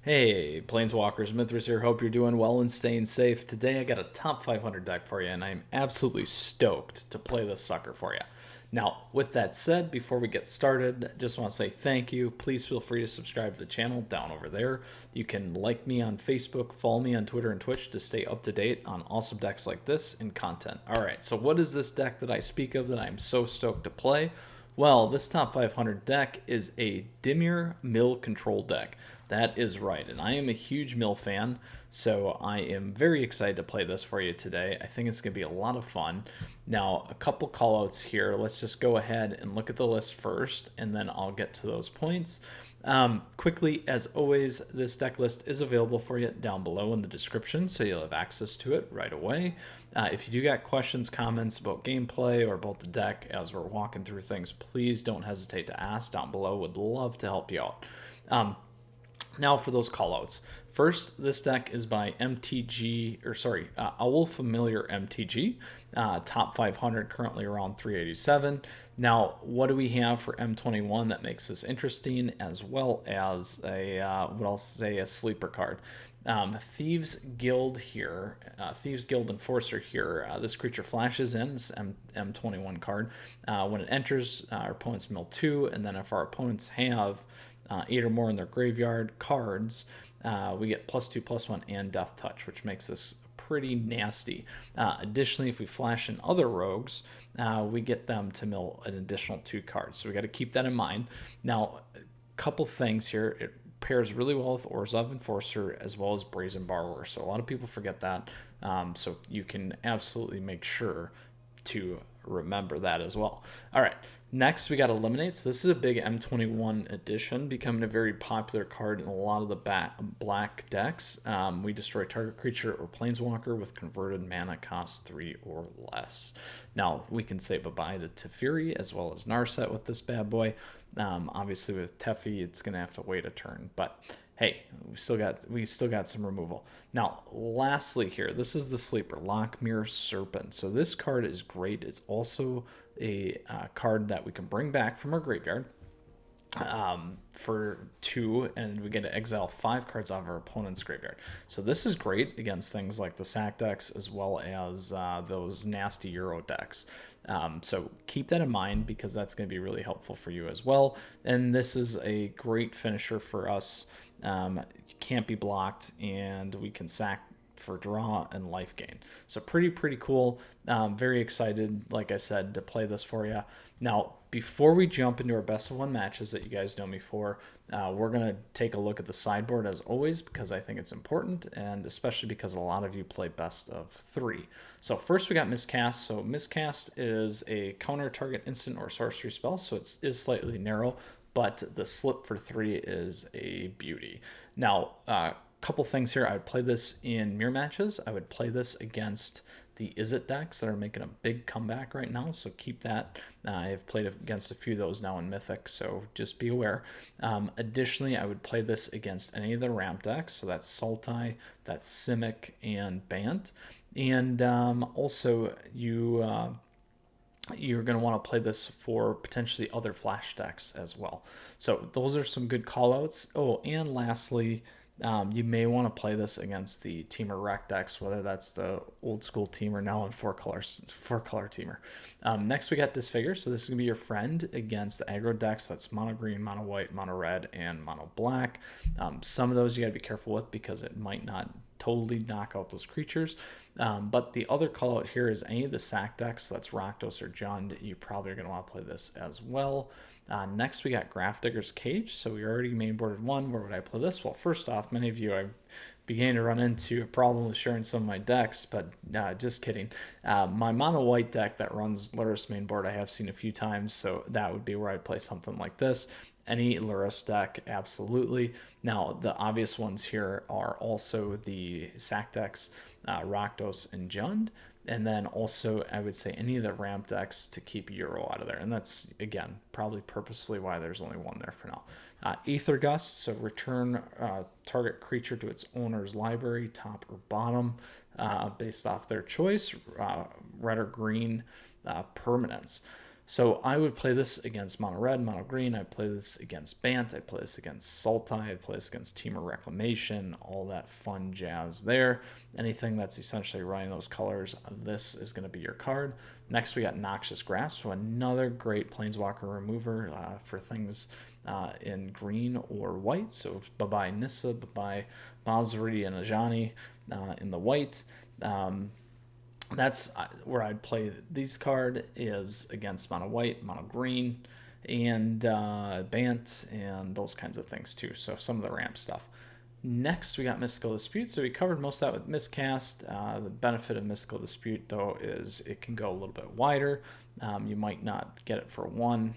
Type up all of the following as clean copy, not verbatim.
Hey, Planeswalkers, Mithras here. Hope you're doing well and staying safe. Today I got a top 500 deck for you, and I'm absolutely stoked to play this sucker for you. Now, with that said, before we get started, just want to say thank you. Please feel free to subscribe to the channel down over there. You can like me on Facebook, follow me on Twitter and Twitch to stay up to date on awesome decks like this and content. All right, so what is this deck that I speak of that I'm so stoked to play? Well, this top 500 deck is a Dimir Mill Control deck. That is right, and I am a huge Mill fan, so I am very excited to play this for you today. I think it's going to be a lot of fun. Now, a couple callouts here. Let's just go ahead and look at the list first, and then I'll get to those points. Quickly, as always, this deck list is available for you down below in the description, so you'll have access to it right away. If you do got questions, comments about gameplay or about the deck as we're walking through things, please don't hesitate to ask down below. Would love to help you out. Now for those callouts. First, this deck is by OwlFamiliarMTG, top 500, currently around 387. Now, what do we have for M21 that makes this interesting, as well as a what I'll say a sleeper card? Thieves Guild here, Thieves Guild Enforcer here. This creature flashes in, this M21 card. When it enters, our opponents mill 2, and then if our opponents have 8 or more in their graveyard cards, we get +2/+1 and Death Touch, which makes this pretty nasty. Additionally, if we flash in other rogues, we get them to mill an additional 2 cards. So we got to keep that in mind. Now, a couple things here. It pairs really well with Orzhov Enforcer as well as Brazen Borrower. So a lot of people forget that. So you can absolutely make sure to remember that as well. All right, next we got Eliminates. This is a big M21 edition, becoming a very popular card in a lot of the black decks. We destroy target creature or planeswalker with converted mana cost 3 or less. Now we can say bye-bye to Teferi as well as Narset with this bad boy. Obviously with Tefi it's gonna have to wait a turn, but hey, we still got some removal. Now, lastly here, this is the sleeper, Lochmere Serpent. So this card is great. It's also a card that we can bring back from our graveyard for 2, and we get to exile 5 cards off our opponent's graveyard. So this is great against things like the sack decks as well as those nasty Euro decks. So keep that in mind because that's going to be really helpful for you as well. And this is a great finisher for us. Can't be blocked, and we can sack for draw and life gain. So pretty cool. Very excited, like I said, to play this for you. Now, before we jump into our best of 1 matches that you guys know me for, we're going to take a look at the sideboard as always because I think it's important, and especially because a lot of you play best of 3. So first we got Miscast. So Miscast is a counter target instant or sorcery spell, so it is slightly narrow, but the slip for 3 is a beauty. Now, couple things here. I would play this in mirror matches. I would play this against the Izzet decks that are making a big comeback right now, so keep that. I've played against a few of those now in Mythic, so just be aware. Additionally, I would play this against any of the ramp decks, so that's Sultai, that's Simic, and Bant. And also, you're going to want to play this for potentially other flash decks as well. So those are some good callouts. Oh, and lastly, you may want to play this against the Teamer Rec decks, whether that's the old school Teamer now in 4-color Teamer. Next we got Disfigure. So this is going to be your friend against the aggro decks. That's mono green, mono white, mono red, and mono black. Some of those you got to be careful with because it might not totally knock out those creatures. But the other call out here is any of the sack decks, so that's Rakdos or Jund, you probably are going to want to play this as well. Next we got Grafdigger's Cage. So we already mainboarded 1. Where would I play this? Well, first off, many of you I began to run into a problem with sharing some of my decks, but just kidding. My mono white deck that runs Lurrus mainboard I have seen a few times, so that would be where I'd play something like this. Any Lurrus deck, absolutely. Now, the obvious ones here are also the sack decks, Rakdos and Jund. And then also, I would say any of the ramp decks to keep Euro out of there. And that's, again, probably purposely why there's only 1 there for now. Aether Gust, so return target creature to its owner's library, top or bottom, based off their choice, red or green permanents. So I would play this against mono red, mono green. I play this against Bant. I play this against Sultai. I play this against Temur Reclamation. All that fun jazz there. Anything that's essentially running those colors, this is going to be your card. Next, we got Noxious Grasp, so another great Planeswalker remover for things in green or white. So bye-bye Nissa, bye-bye Mazuri and Ajani in the white. That's where I'd play these card is against mono white, mono green, and Bant, and those kinds of things too. So some of the ramp stuff. Next, we got Mystical Dispute. So we covered most of that with Miscast. The benefit of Mystical Dispute, though, is it can go a little bit wider. You might not get it for one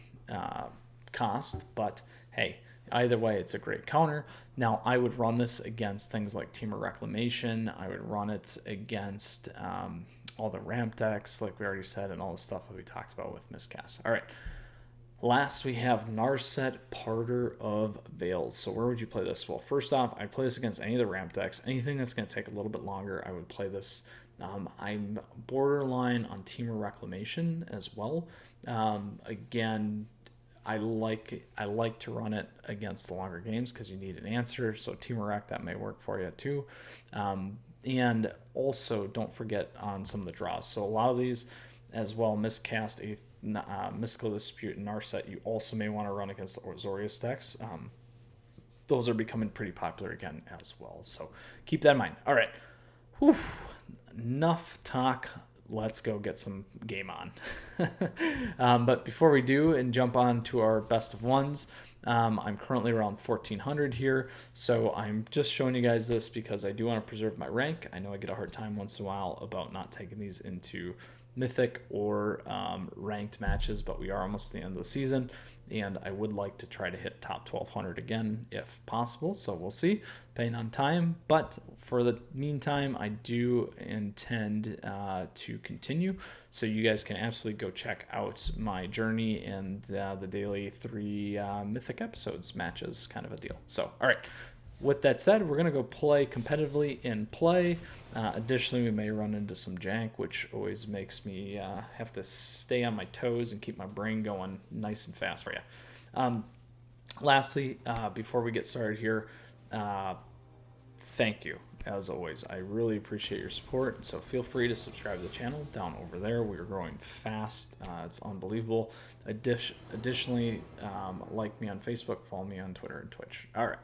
cost, but hey, either way, it's a great counter. Now, I would run this against things like Temur Reclamation. I would run it against all the ramp decks, like we already said, and all the stuff that we talked about with Miscast. All right. Last, we have Narset, Parter of Veils. So where would you play this? Well, first off, I'd play this against any of the ramp decks. Anything that's going to take a little bit longer, I would play this. I'm borderline on Temur Reclamation as well. Again, I like to run it against the longer games because you need an answer. So Temur Rec, that may work for you too. And also, don't forget on some of the draws. So a lot of these as well, Miscast, a Mystical Dispute, and Narset, you also may want to run against the azorious decks. Those are becoming pretty popular again as well. So keep that in mind. All right. Whew. Enough talk. Let's go get some game on. But before we do and jump on to our best of ones, I'm currently around 1400 here, so I'm just showing you guys this because I do want to preserve my rank. I know I get a hard time once in a while about not taking these into Mythic or ranked matches, but we are almost at the end of the season, and I would like to try to hit top 1200 again if possible, so we'll see, depending on time. But for the meantime, I do intend to continue, so you guys can absolutely go check out my journey and the daily 3 Mythic episodes matches kind of a deal. So, all right. With that said, we're going to go play competitively in play. Additionally, we may run into some jank, which always makes me have to stay on my toes and keep my brain going nice and fast for you. Lastly, before we get started here, thank you, as always. I really appreciate your support, so feel free to subscribe to the channel down over there. We are growing fast. It's unbelievable. Additionally, like me on Facebook, follow me on Twitter and Twitch. All right.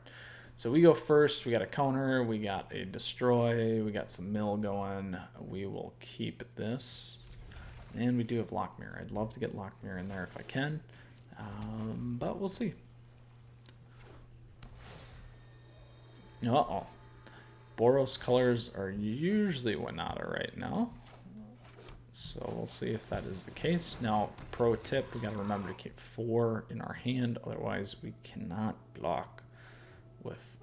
So we go first. We got a counter. We got a destroy. We got some mill going. We will keep this. And we do have Lochmere. I'd love to get Lochmere in there if I can. But we'll see. Uh-oh. Boros colors are usually winota right now. So we'll see if that is the case. Now, pro tip, we got to remember to keep 4 in our hand. Otherwise, we cannot block with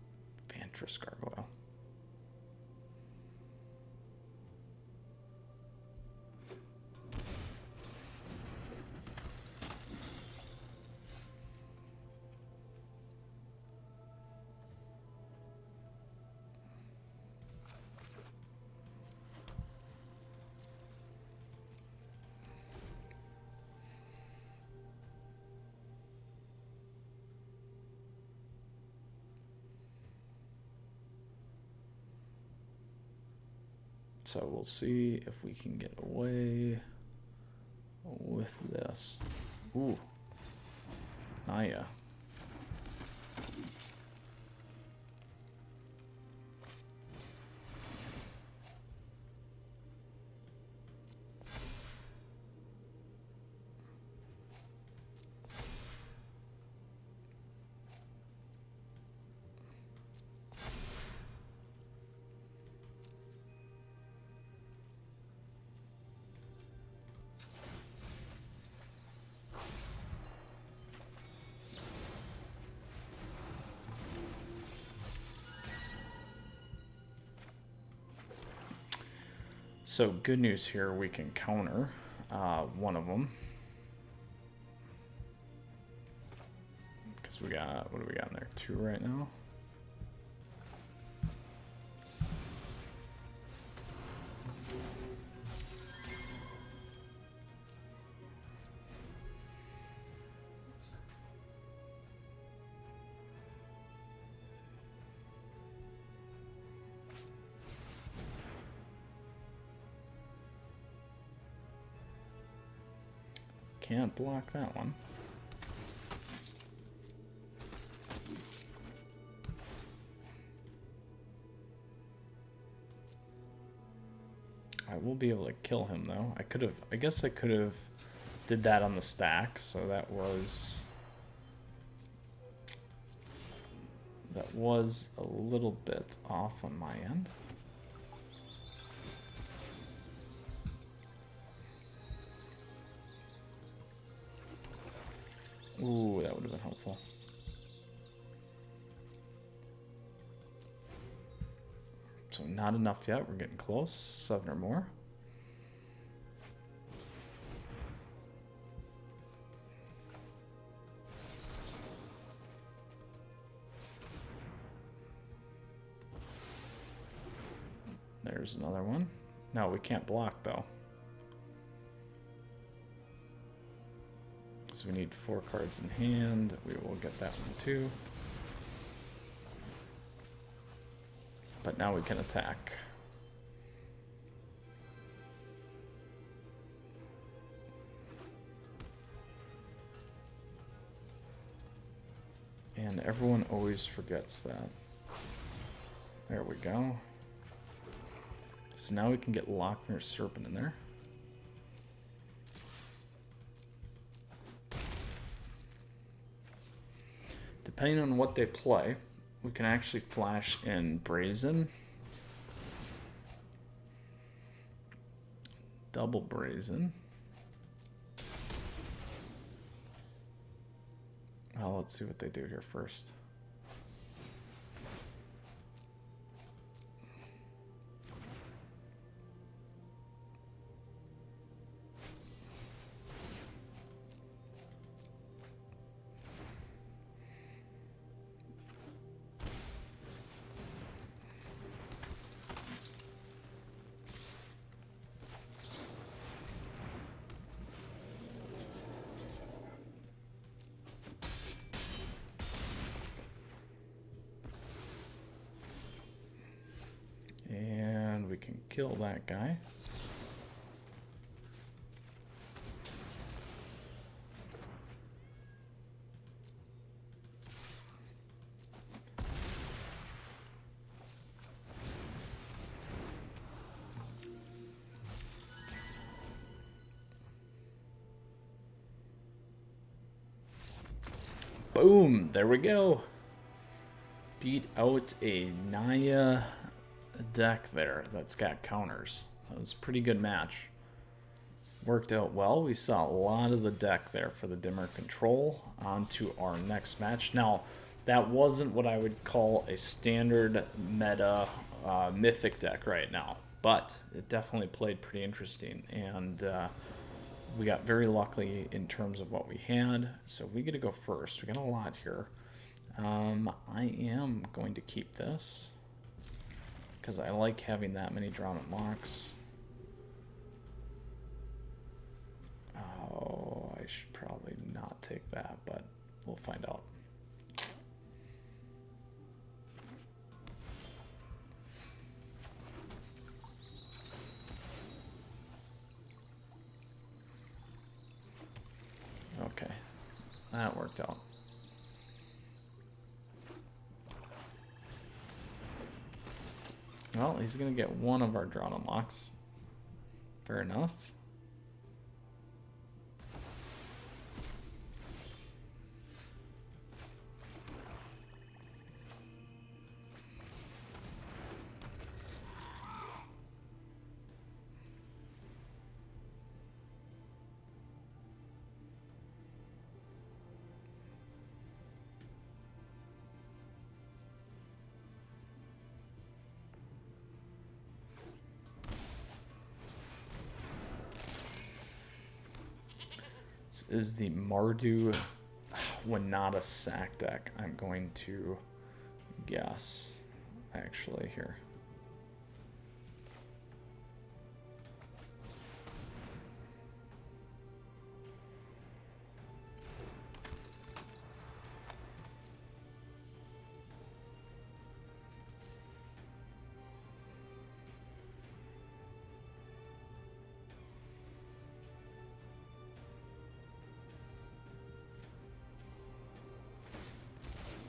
Vantress Gargoyle. So we'll see if we can get away with this. Ooh. Naya. So good news here, we can counter one of them. Because we got, what do we got in there? 2 right now. can't block that one. I will be able to kill him though. I guess I could have did that on the stack, so that was a little bit off on my end. Ooh, that would have been helpful. So not enough yet. We're getting close. 7 or more. There's another one. No, we can't block though. So we need 4 cards in hand. We will get that one too. But now we can attack. And everyone always forgets that. There we go. So now we can get Lochner Serpent in there. Depending on what they play, we can actually flash in Brazen. Double Brazen. Well, let's see what they do here first. And we can kill that guy. Boom, there we go. Beat out a Naya deck there that's got counters. That was a pretty good match. Worked out well. We saw a lot of the deck there for the Dimir Control. On to our next match. Now, that wasn't what I would call a standard meta mythic deck right now, but it definitely played pretty interesting, and we got very lucky in terms of what we had. So we get to go first. We got a lot here. I am going to keep this because I like having that many drawn at locks. Oh, I should probably not take that, but we'll find out. Okay, that worked out. Well, he's going to get one of our drawn unlocks. Fair enough. This is the Mardu Winota sack deck, I'm going to guess, actually, here.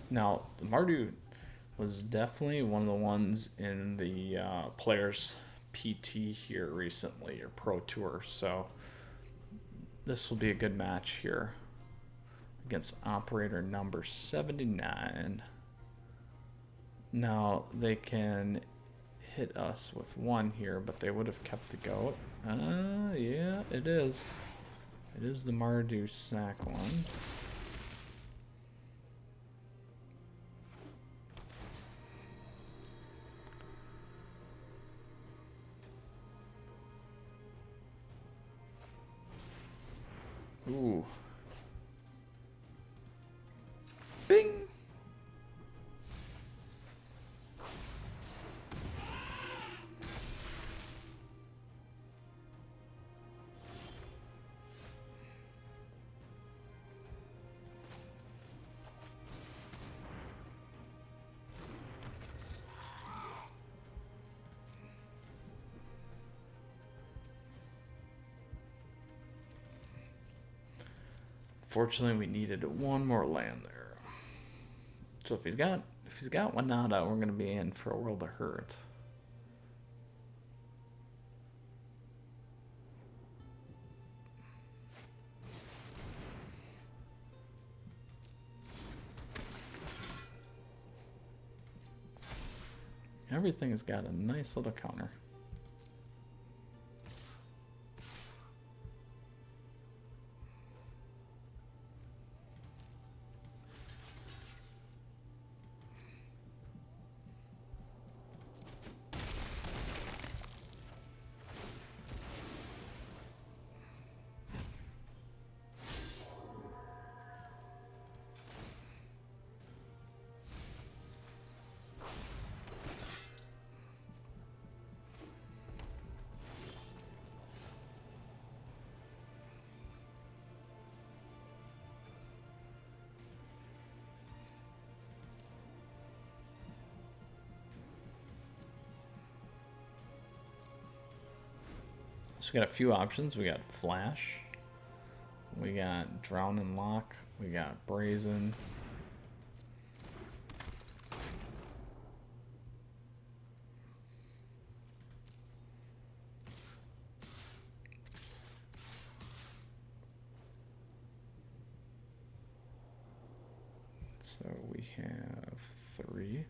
Now, the Mardu was definitely one of the ones in the players PT here recently, or Pro Tour, so this will be a good match here against operator number 79. Now, they can hit us with one here, but they would have kept the goat. Yeah, it is. It is the Mardu sack one. Ooh. Bing! Fortunately, we needed one more land there. So if he's got winota, we're gonna be in for a world of hurt. Everything has got a nice little counter. So we got a few options. We got Flash. We got Drown and Loch. We got Brazen. So we have 3.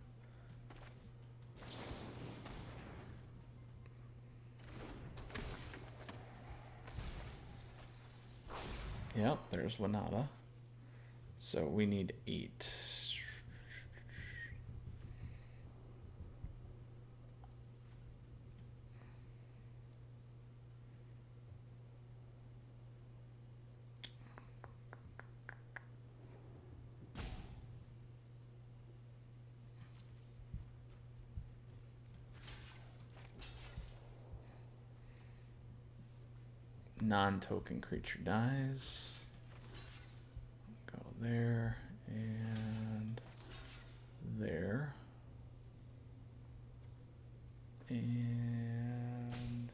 Yep, there's winota. So we need 8. Non-token creature dies. Go there and there. And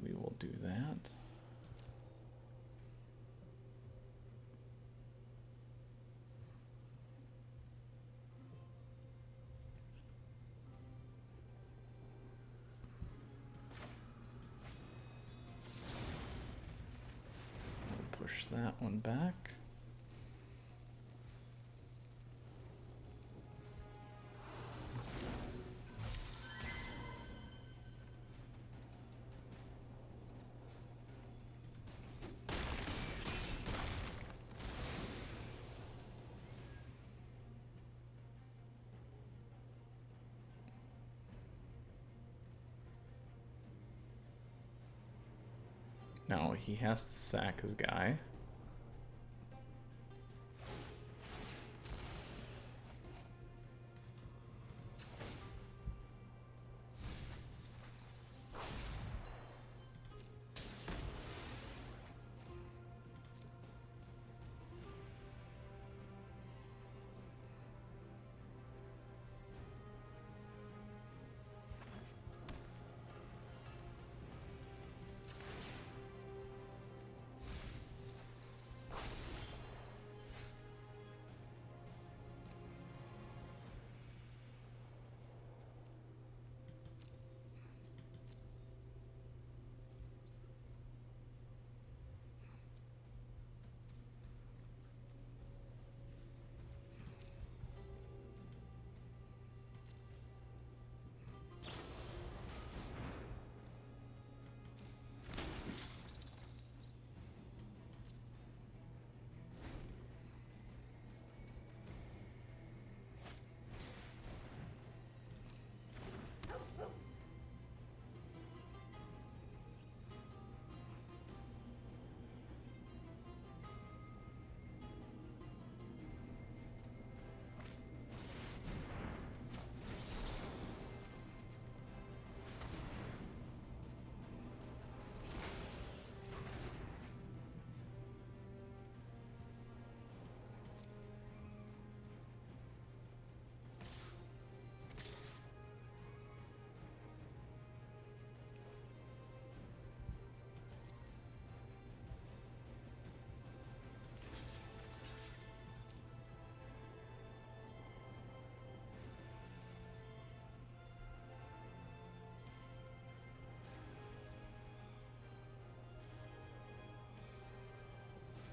we will do that. Push that one back. Now he has to sack his guy.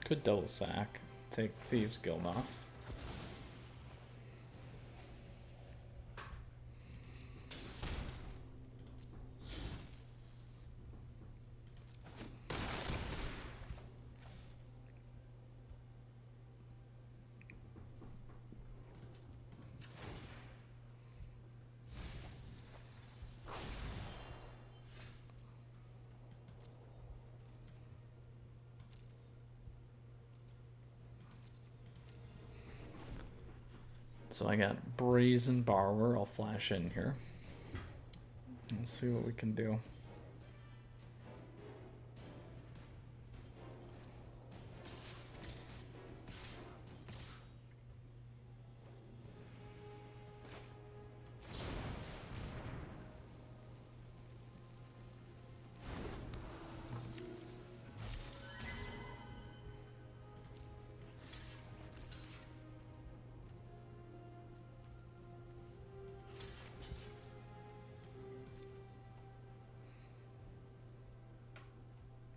Could double sack. Take Thieves Guild off. So I got Brazen Borrower. I'll flash in here. Let's see what we can do.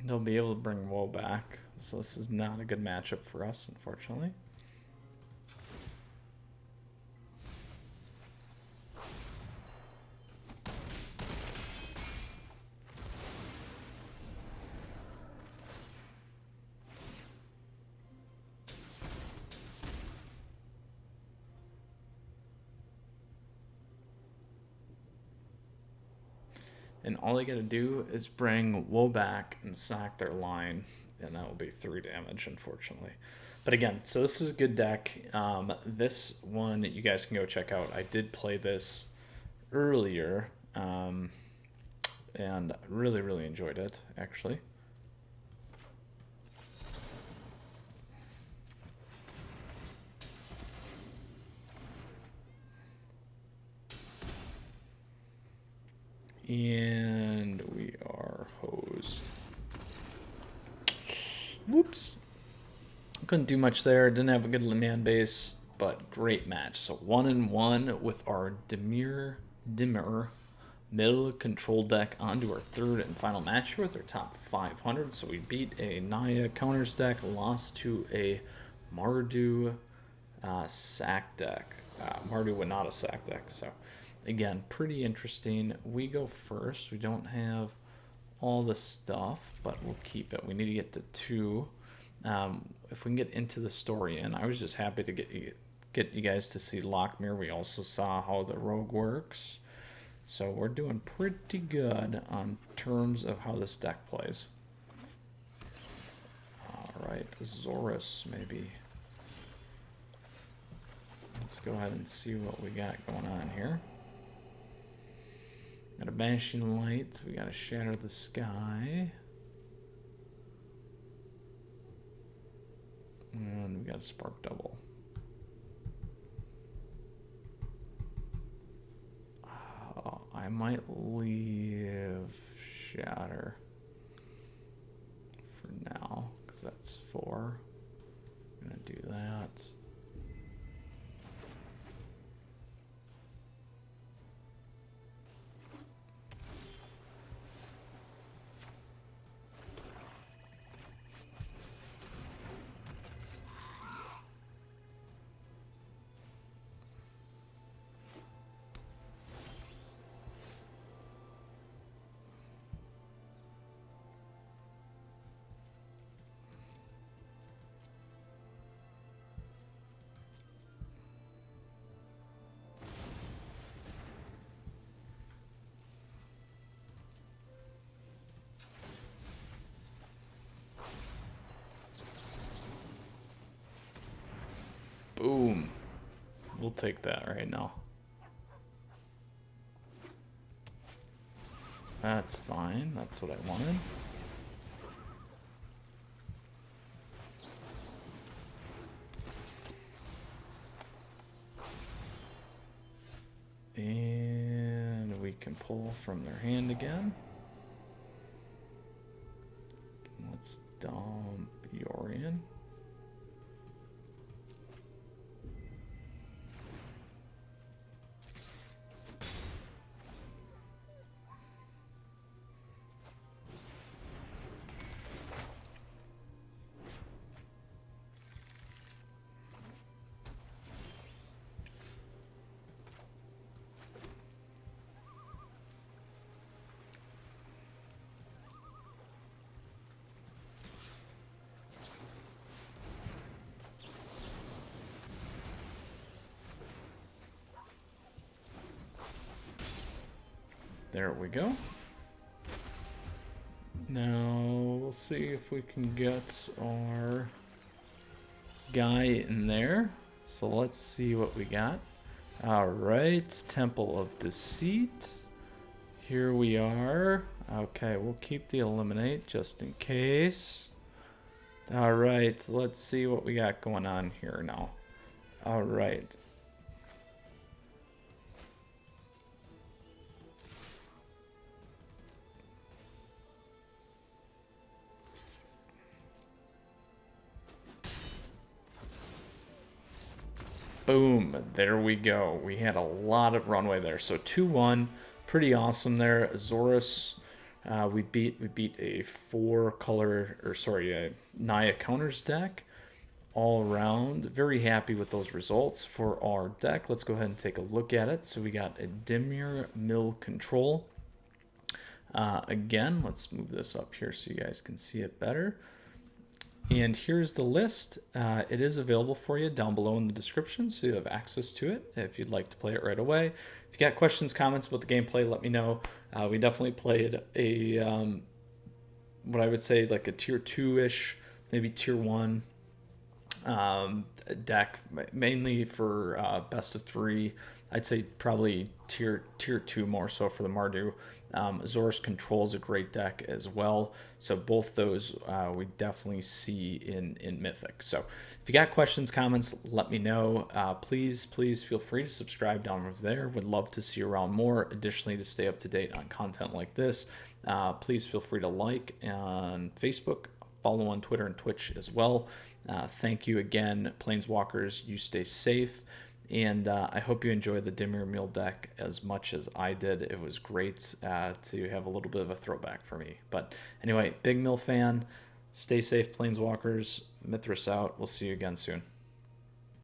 They'll be able to bring Woe back, so this is not a good matchup for us, unfortunately. And all they gotta do is bring Woe back and sack their line, and that will be 3 damage, unfortunately. But again, so this is a good deck. This one you guys can go check out. I did play this earlier, and really, really enjoyed it, actually. And we are hosed. Whoops. Couldn't do much there. Didn't have a good land base, but great match. So 1-1 with our Dimir Mill Control deck onto our 3rd and final match here with our top 500. So we beat a Naya counters deck, lost to a mardu sack deck. Mardu winota sack deck. So again, pretty interesting. We go first. We don't have all the stuff, but we'll keep it. We need to get to 2. If we can get into the story, and I was just happy to get you guys to see Lochmere. We also saw how the rogue works. So we're doing pretty good on terms of how this deck plays. Alright, azorious maybe. Let's go ahead and see what we got going on here. Got a Banishing Light. We got to Shatter the Sky. And we got a Spark Double. I might leave Shatter for now, because that's 4. I'm going to do that. Boom. We'll take that right now. That's fine. That's what I wanted. And we can pull from their hand again. Let's dump Yorion. There we go. Now we'll see if we can get our guy in there. So let's see what we got. All right, Temple of Deceit. Here we are. Okay, we'll keep the eliminate just in case. All right, let's see what we got going on here now. All right. Boom, there we go. We had a lot of runway there. So 2-1, pretty awesome there. Azorious, we beat a a Naya counters deck all around. Very happy with those results for our deck. Let's go ahead and take a look at it. So we got a Dimir Mill Control. Again, let's move this up here so you guys can see it better. And here's the list. It is available for you down below in the description, so you have access to it if you'd like to play it right away. If you got questions, comments about the gameplay, let me know. We definitely played a, what I would say like a tier 2-ish, maybe tier 1 deck, mainly for best of 3. I'd say probably tier 2 more so for the Mardu. Azorious Control is a great deck as well. So both those we definitely see in Mythic. So if you got questions, comments, let me know. Please feel free to subscribe down over there. Would love to see you around more. Additionally, to stay up to date on content like this, please feel free to like on Facebook, follow on Twitter and Twitch as well. Thank you again, Planeswalkers. You stay safe. And I hope you enjoyed the Dimir Mill deck as much as I did. It was great to have a little bit of a throwback for me. But anyway, big Mill fan. Stay safe, Planeswalkers. Mythras out. We'll see you again soon.